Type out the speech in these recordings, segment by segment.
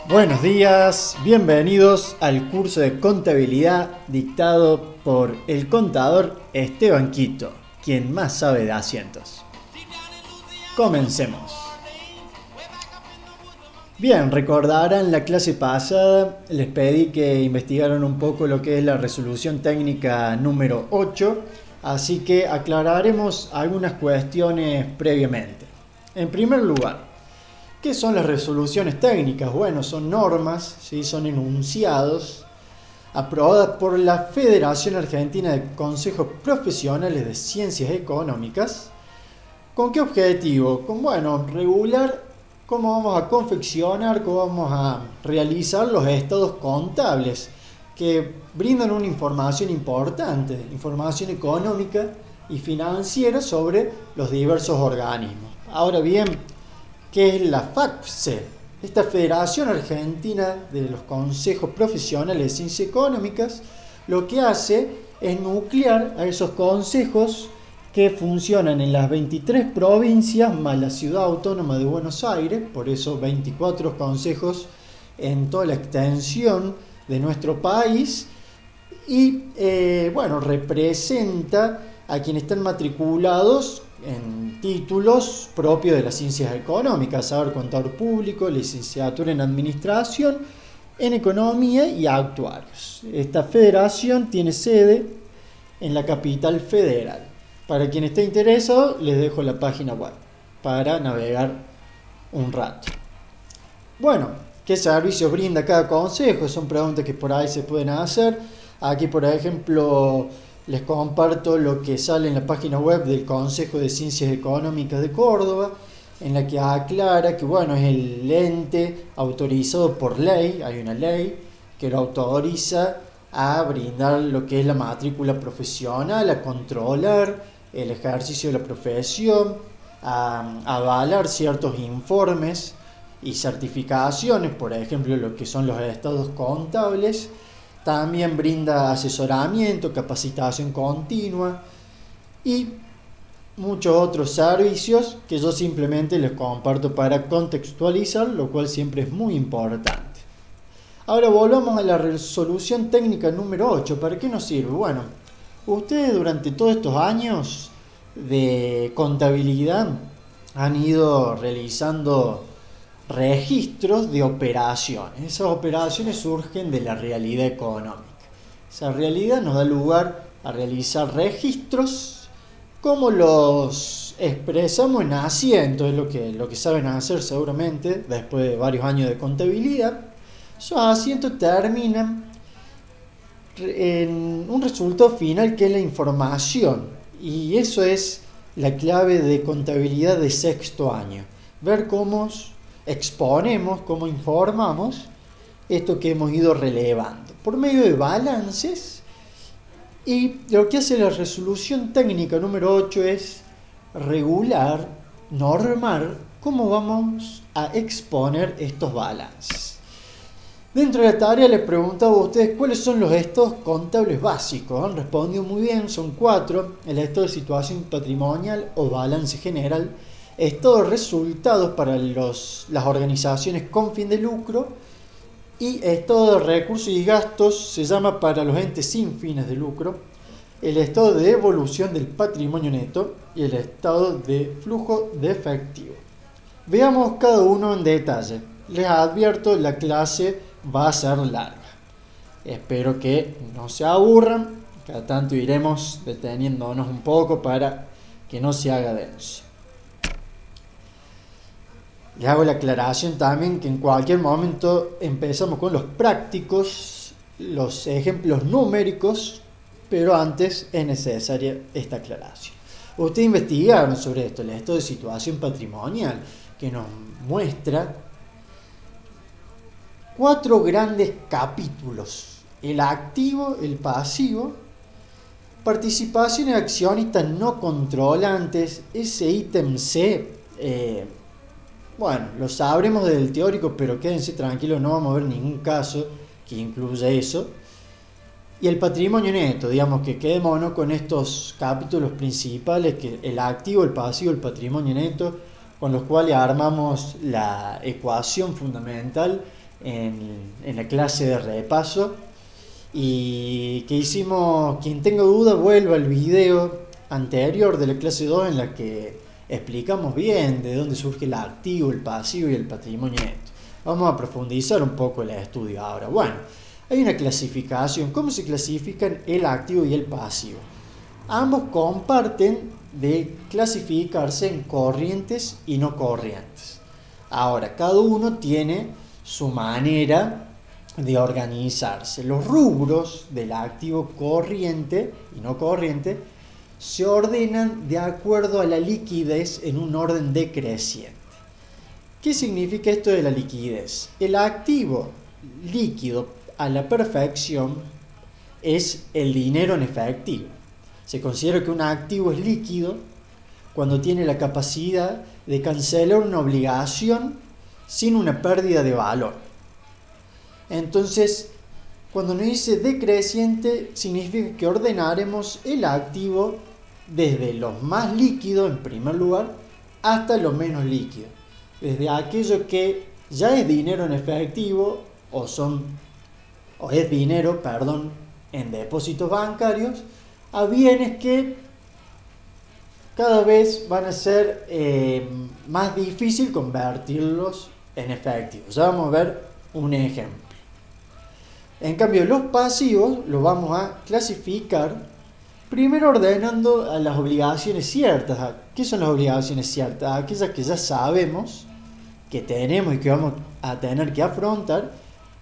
Buenos días, bienvenidos al curso de contabilidad dictado por el contador Esteban Quito, quien más sabe de asientos. Comencemos. Bien, recordarán la clase pasada, les pedí que investigaran un poco lo que es la resolución técnica número 8, así que aclararemos algunas cuestiones previamente. En primer lugar, ¿qué son las resoluciones técnicas? Bueno, son normas, ¿sí? Son enunciados aprobadas por la Federación Argentina de Consejos Profesionales de Ciencias Económicas. ¿Con qué objetivo? Regular cómo vamos a confeccionar, cómo vamos a realizar los estados contables que brindan una información importante, información económica y financiera sobre los diversos organismos. Ahora bien, ¿qué es la FACSE? Esta Federación Argentina de los Consejos Profesionales de Ciencias Económicas lo que hace es nuclear a esos consejos que funcionan en las 23 provincias más la Ciudad Autónoma de Buenos Aires, por eso 24 consejos en toda la extensión de nuestro país, y representa a quienes están matriculados en títulos propios de las ciencias económicas, saber contador público, licenciatura en administración, en economía y actuarios. Esta federación tiene sede en la capital federal. Para quien esté interesado, les dejo la página web para navegar un rato. Bueno, ¿qué servicios brinda cada consejo? Son preguntas que por ahí se pueden hacer. Aquí, por ejemplo, les comparto lo que sale en la página web del Consejo de Ciencias Económicas de Córdoba, en la que aclara que es el ente autorizado por ley, hay una ley que lo autoriza a brindar lo que es la matrícula profesional, a controlar el ejercicio de la profesión, a avalar ciertos informes y certificaciones, por ejemplo, lo que son los estados contables. También brinda asesoramiento, capacitación continua y muchos otros servicios que yo simplemente les comparto para contextualizar, lo cual siempre es muy importante. Ahora volvamos a la resolución técnica número 8. ¿Para qué nos sirve? Bueno, ustedes durante todos estos años de contabilidad han ido realizando registros de operaciones. Esas operaciones surgen de la realidad económica. Esa realidad nos da lugar a realizar registros, como los expresamos en asientos, es lo que saben hacer seguramente después de varios años de contabilidad. Esos asientos terminan en un resultado final que es la información, y eso es la clave de contabilidad de sexto año: ver cómo exponemos, cómo informamos esto que hemos ido relevando por medio de balances. Y lo que hace la resolución técnica número 8 es regular, normar cómo vamos a exponer estos balances. Dentro de la tarea les preguntaba a ustedes cuáles son los estados contables básicos. Han respondido muy bien, son 4: el estado de situación patrimonial o balance general, estado de resultados para las organizaciones con fin de lucro, y estado de recursos y gastos se llama para los entes sin fines de lucro, el estado de evolución del patrimonio neto y el estado de flujo de efectivo. Veamos cada uno en detalle. Les advierto, la clase va a ser larga. Espero que no se aburran. Cada tanto iremos deteniéndonos un poco para que no se haga denso. Les hago la aclaración también que en cualquier momento empezamos con los prácticos, los ejemplos numéricos, pero antes es necesaria esta aclaración. Ustedes investigaron sobre esto, el estado de situación patrimonial, que nos muestra 4 grandes capítulos: el activo, el pasivo, participaciones de accionistas no controlantes. Ese ítem C, lo sabremos del teórico, pero quédense tranquilos, no vamos a ver ningún caso que incluya eso. Y el patrimonio neto, digamos que quedémonos con estos capítulos principales, que el activo, el pasivo, el patrimonio neto, con los cuales armamos la ecuación fundamental en la clase de repaso. Y que hicimos, quien tenga duda vuelva al video anterior de la clase 2 en la que explicamos bien de dónde surge el activo, el pasivo y el patrimonio neto. Vamos a profundizar un poco el estudio ahora. Bueno, hay una clasificación. ¿Cómo se clasifican el activo y el pasivo? Ambos comparten de clasificarse en corrientes y no corrientes. Ahora, cada uno tiene su manera de organizarse. Los rubros del activo corriente y no corriente se ordenan de acuerdo a la liquidez en un orden decreciente. ¿Qué significa esto de la liquidez? El activo líquido a la perfección es el dinero en efectivo. Se considera que un activo es líquido cuando tiene la capacidad de cancelar una obligación sin una pérdida de valor. Entonces, cuando nos dice decreciente, significa que ordenaremos el activo desde lo más líquido, en primer lugar, hasta lo menos líquido. Desde aquello que ya es dinero en efectivo o es dinero, en depósitos bancarios, a bienes que cada vez van a ser más difícil convertirlos en efectivo. Ya vamos a ver un ejemplo. En cambio, los pasivos los vamos a clasificar primero ordenando a las obligaciones ciertas. ¿Qué son las obligaciones ciertas? Aquellas que ya sabemos que tenemos y que vamos a tener que afrontar,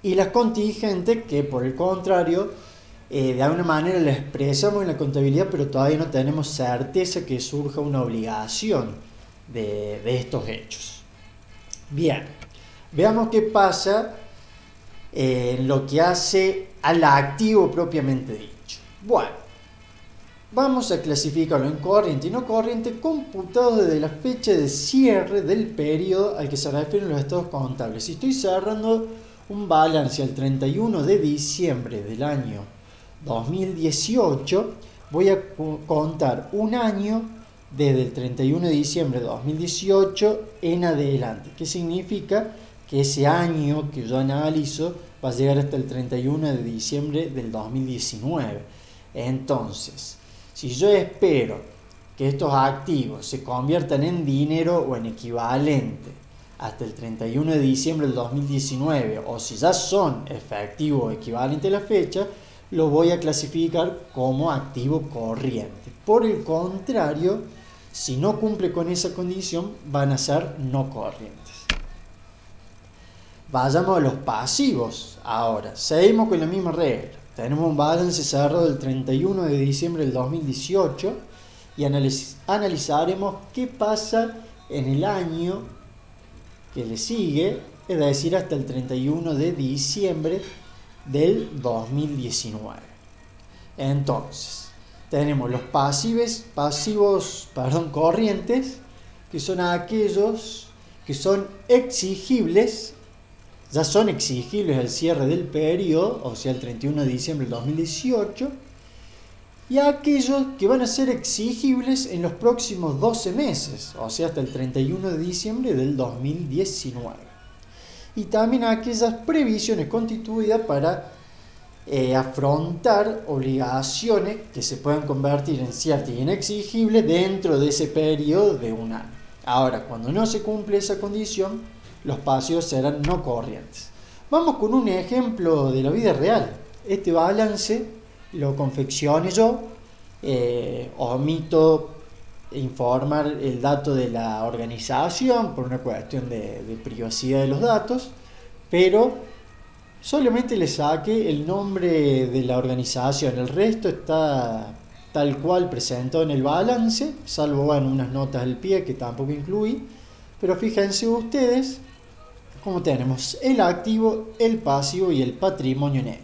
y las contingentes que, por el contrario, de alguna manera las expresamos en la contabilidad, pero todavía no tenemos certeza que surja una obligación de estos hechos. Bien, veamos qué pasa en lo que hace al activo propiamente dicho. Bueno, vamos a clasificarlo en corriente y no corriente, computado desde la fecha de cierre del periodo al que se refieren los estados contables. Si estoy cerrando un balance al 31 de diciembre del año 2018, voy a contar un año desde el 31 de diciembre de 2018 en adelante. ¿Qué significa? Que ese año que yo analizo va a llegar hasta el 31 de diciembre del 2019. Entonces, si yo espero que estos activos se conviertan en dinero o en equivalente hasta el 31 de diciembre del 2019, o si ya son efectivo o equivalente a la fecha, lo voy a clasificar como activo corriente. Por el contrario, si no cumple con esa condición, van a ser no corrientes. Vayamos a los pasivos ahora. Seguimos con la misma regla. Tenemos un balance cerrado el 31 de diciembre del 2018 y analizaremos qué pasa en el año que le sigue, es decir, hasta el 31 de diciembre del 2019. Entonces, tenemos los pasivos corrientes, que son aquellos que son exigibles, ya son exigibles al cierre del periodo, o sea, el 31 de diciembre del 2018, y aquellos que van a ser exigibles en los próximos 12 meses, o sea, hasta el 31 de diciembre del 2019. Y también aquellas previsiones constituidas para afrontar obligaciones que se puedan convertir en ciertas y inexigibles dentro de ese periodo de un año. Ahora, cuando no se cumple esa condición, los pasivos serán no corrientes. Vamos con un ejemplo de la vida real. Este balance lo confeccioné yo, omito informar el dato de la organización por una cuestión de privacidad de los datos, pero solamente le saqué el nombre de la organización. El resto está tal cual presentado en el balance, salvo unas notas al pie que tampoco incluí. Pero fíjense ustedes cómo tenemos el activo, el pasivo y el patrimonio neto,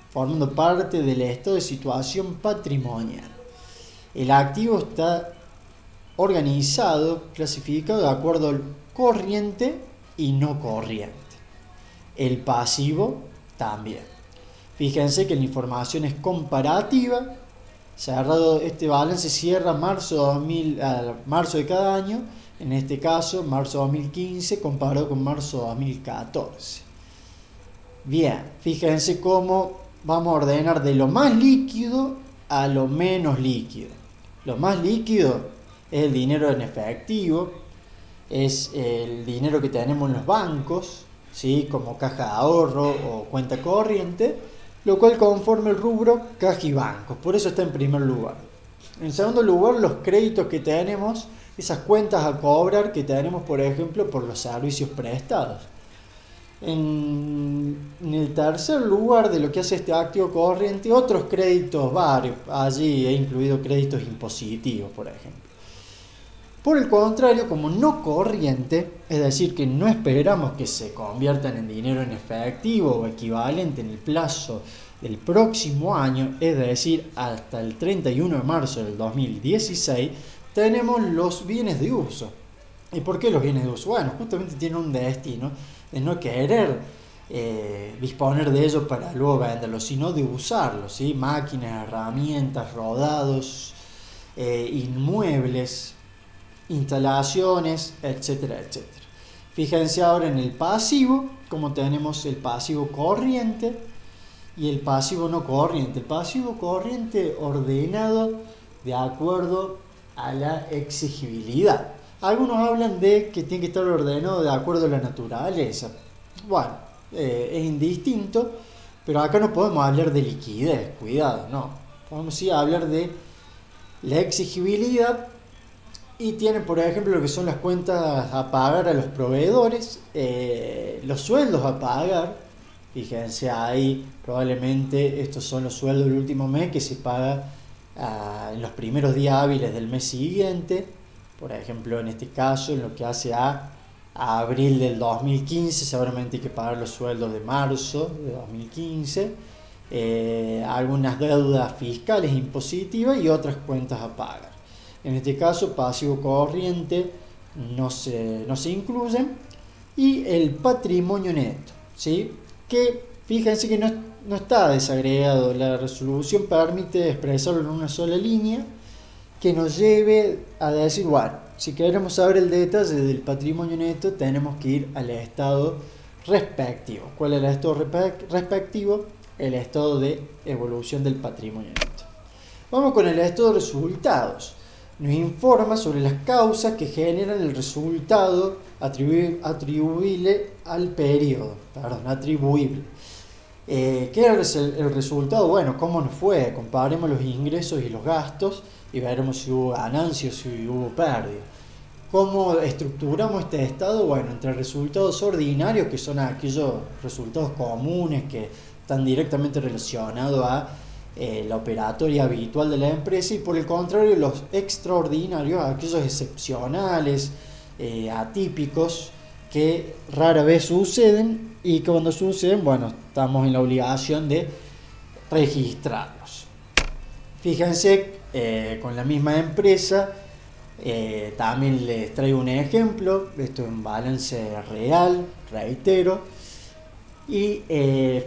formando parte del estado de situación patrimonial. El activo está organizado, clasificado de acuerdo al corriente y no corriente. El pasivo también. Fíjense que la información es comparativa. Cerrado este balance cierra marzo de cada año, en este caso marzo 2015 comparado con marzo 2014. Bien, fíjense cómo vamos a ordenar de lo más líquido a lo menos líquido. Lo más líquido es el dinero en efectivo, es el dinero que tenemos en los bancos, ¿sí? Como caja de ahorro o cuenta corriente, lo cual conforma el rubro caja y bancos, por eso está en primer lugar. En segundo lugar, los créditos que tenemos, esas cuentas a cobrar que tenemos, por ejemplo, por los servicios prestados. En el tercer lugar de lo que hace este activo corriente, otros créditos varios, allí he incluido créditos impositivos, por ejemplo. Por el contrario, como no corriente, es decir, que no esperamos que se conviertan en dinero en efectivo o equivalente en el plazo del próximo año, es decir, hasta el 31 de marzo del 2016, tenemos los bienes de uso. ¿Y por qué los bienes de uso? Bueno, justamente tienen un destino de no querer disponer de ellos para luego venderlos, sino de usarlos, ¿sí? Máquinas, herramientas, rodados, inmuebles, instalaciones, etcétera, etcétera. Fíjense ahora en el pasivo, como tenemos el pasivo corriente y el pasivo no corriente. El pasivo corriente ordenado de acuerdo a la exigibilidad. Algunos hablan de que tiene que estar ordenado de acuerdo a la naturaleza. Bueno, es indistinto, pero acá no podemos hablar de liquidez, cuidado, no. Podemos sí hablar de la exigibilidad. Y tienen, por ejemplo, lo que son las cuentas a pagar a los proveedores, los sueldos a pagar. Fíjense ahí, probablemente estos son los sueldos del último mes que se paga en los primeros días hábiles del mes siguiente. Por ejemplo, en este caso, en lo que hace a abril del 2015, seguramente hay que pagar los sueldos de marzo de 2015. Algunas deudas fiscales impositivas y otras cuentas a pagar. En este caso, pasivo corriente no se incluyen. Y el patrimonio neto, ¿sí? Que fíjense que no está desagregado. La resolución permite expresarlo en una sola línea que nos lleve a decir, bueno, si queremos saber el detalle del patrimonio neto, tenemos que ir al estado respectivo. ¿Cuál es el estado respectivo? El estado de evolución del patrimonio neto. Vamos con el estado de resultados. Nos informa sobre las causas que generan el resultado atribuible al periodo. Atribuible. ¿Qué es el resultado? Bueno, ¿cómo nos fue? Comparemos los ingresos y los gastos y veremos si hubo ganancias o si hubo pérdida. ¿Cómo estructuramos este estado? Bueno, entre resultados ordinarios, que son aquellos resultados comunes que están directamente relacionados a la operatoria habitual de la empresa, y por el contrario los extraordinarios, aquellos excepcionales, atípicos, que rara vez suceden y que cuando suceden, bueno, estamos en la obligación de registrarlos. Fíjense, con la misma empresa, también les traigo un ejemplo. Esto es un balance real, reitero. Y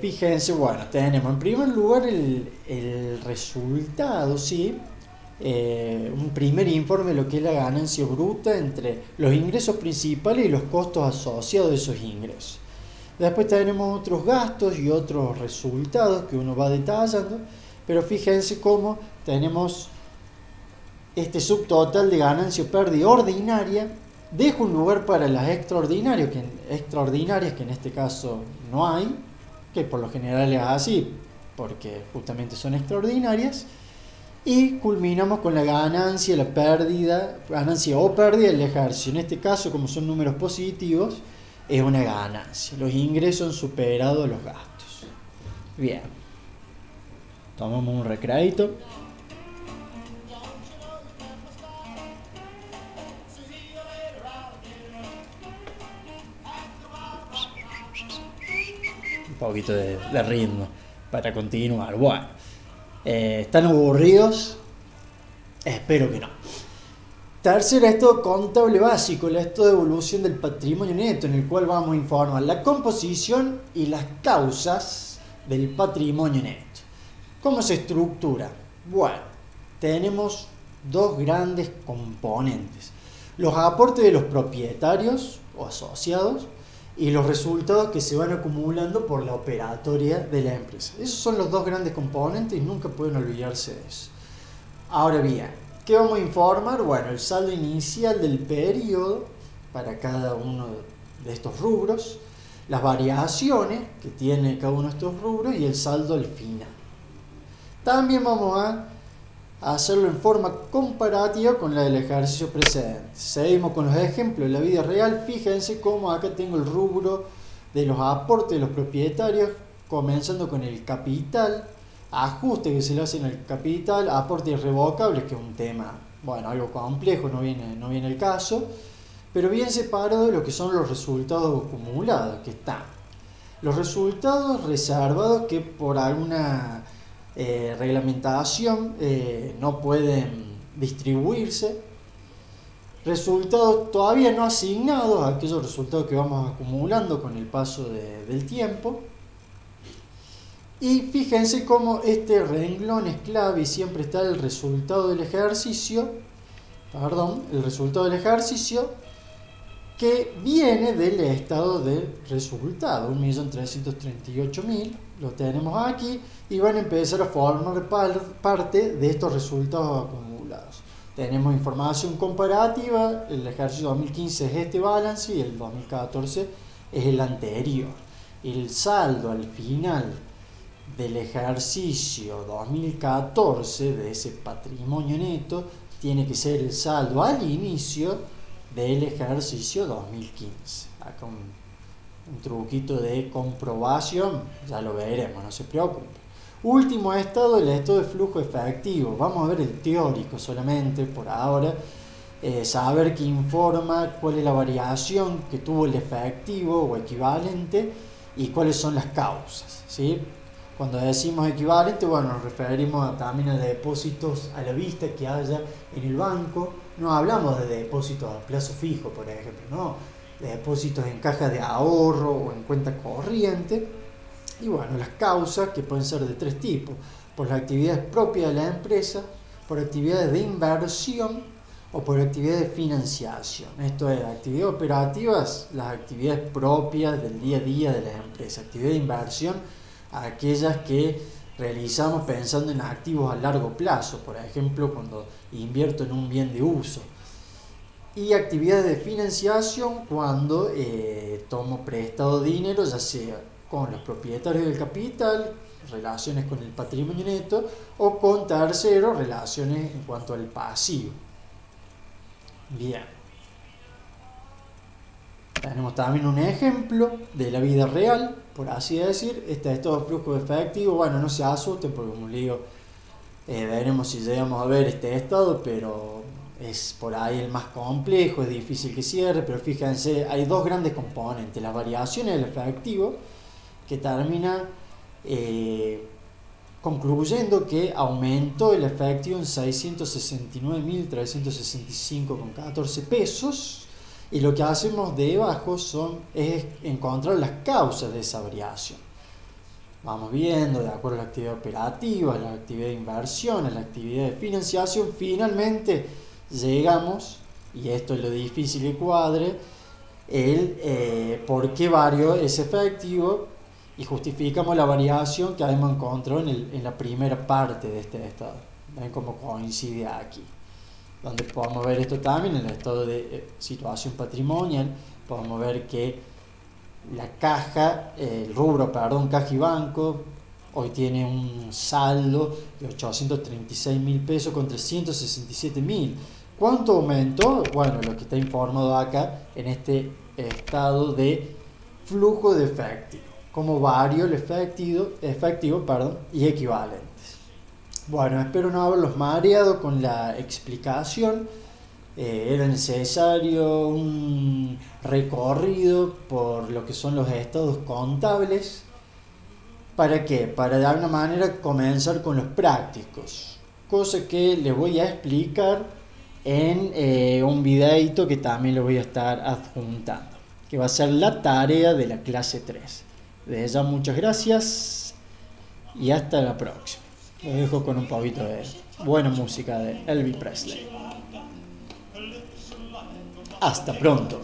fíjense, bueno, tenemos en primer lugar el resultado, ¿sí? Un primer informe de lo que es la ganancia bruta entre los ingresos principales y los costos asociados a esos ingresos. Después tenemos otros gastos y otros resultados que uno va detallando, pero fíjense cómo tenemos este subtotal de ganancia o pérdida ordinaria. Dejo un lugar para las extraordinarias, que en este caso no hay, que por lo general es así, porque justamente son extraordinarias. Y culminamos con la ganancia o pérdida del ejercicio. En este caso, como son números positivos, es una ganancia. Los ingresos han superado los gastos. Bien. Tomamos un recrédito. Un poquito de ritmo para continuar. Bueno, ¿están aburridos? Espero que no. Tercer estado contable básico, el estado de evolución del patrimonio neto, en el cual vamos a informar la composición y las causas del patrimonio neto. ¿Cómo se estructura? Bueno, tenemos dos grandes componentes: los aportes de los propietarios o asociados y los resultados que se van acumulando por la operatoria de la empresa. Esos son los dos grandes componentes y nunca pueden olvidarse de eso. Ahora bien, ¿qué vamos a informar? Bueno, el saldo inicial del periodo para cada uno de estos rubros, las variaciones que tiene cada uno de estos rubros y el saldo al final. También vamos a hacerlo en forma comparativa con la del ejercicio precedente. Seguimos con los ejemplos de la vida real. Fíjense cómo acá tengo el rubro de los aportes de los propietarios, comenzando con el capital, ajuste que se le hacen al capital, aportes irrevocables, que es un tema, bueno, algo complejo, no viene el caso, pero bien separado de lo que son los resultados acumulados, que están los resultados reservados que por alguna reglamentación no pueden distribuirse, resultados todavía no asignados, aquellos resultados que vamos acumulando con el paso del tiempo. Y fíjense cómo este renglón es clave y siempre está el resultado del ejercicio, que viene del estado de resultado, 1.338.000, lo tenemos aquí, y van a empezar a formar parte de estos resultados acumulados. Tenemos información comparativa, el ejercicio 2015 es este balance y el 2014 es el anterior. El saldo al final del ejercicio 2014 de ese patrimonio neto tiene que ser el saldo al inicio del ejercicio 2015. Acá un truquito de comprobación, ya lo veremos, no se preocupen. Último estado, el estado de flujo efectivo. Vamos a ver el teórico solamente por ahora, saber qué informa, cuál es la variación que tuvo el efectivo o equivalente y cuáles son las causas, ¿sí? Cuando decimos equivalente, bueno, nos referimos también a depósitos a la vista que haya en el banco. No hablamos de depósitos a plazo fijo, por ejemplo, no, de depósitos en caja de ahorro o en cuenta corriente. Y bueno, las causas, que pueden ser de tres tipos: por las actividades propias de la empresa, por actividades de inversión o por actividades de financiación. Esto es, actividades operativas, las actividades propias del día a día de la empresa. Actividad de inversión, aquellas que realizamos pensando en activos a largo plazo, por ejemplo cuando invierto en un bien de uso. Y actividades de financiación, cuando tomo prestado dinero, ya sea con los propietarios del capital, relaciones con el patrimonio neto, o con terceros, relaciones en cuanto al pasivo. Bien. Tenemos también un ejemplo de la vida real, por así decir. Este es todo flujo efectivo. Bueno, no se asusten porque, como les digo, veremos si llegamos a ver este estado, pero es por ahí el más complejo, es difícil que cierre. Pero fíjense, hay dos grandes componentes: las variaciones del efectivo, que termina concluyendo que aumentó el efectivo en 669.365,14 pesos. Y lo que hacemos debajo es encontrar las causas de esa variación. Vamos viendo, de acuerdo a la actividad operativa, a la actividad de inversión, a la actividad de financiación, finalmente llegamos, y esto es lo difícil que cuadre, por qué varió ese efectivo, y justificamos la variación que habíamos encontrado en la primera parte de este estado. Ven cómo coincide aquí, donde podemos ver esto también en el estado de situación patrimonial. Podemos ver que la caja, caja y banco, hoy tiene un saldo de 836.000 pesos con 367.000. ¿Cuánto aumentó? Bueno, lo que está informado acá en este estado de flujo de efectivo, cómo varió el efectivo y equivalentes. Bueno, espero no haberlos mareado con la explicación. Era necesario un recorrido por lo que son los estados contables. ¿Para qué? Para de alguna manera comenzar con los prácticos, cosa que les voy a explicar en un videito que también les voy a estar adjuntando, que va a ser la tarea de la clase 3. Desde ya, muchas gracias y hasta la próxima. Los dejo con un poquito de buena música de Elvis Presley. Hasta pronto.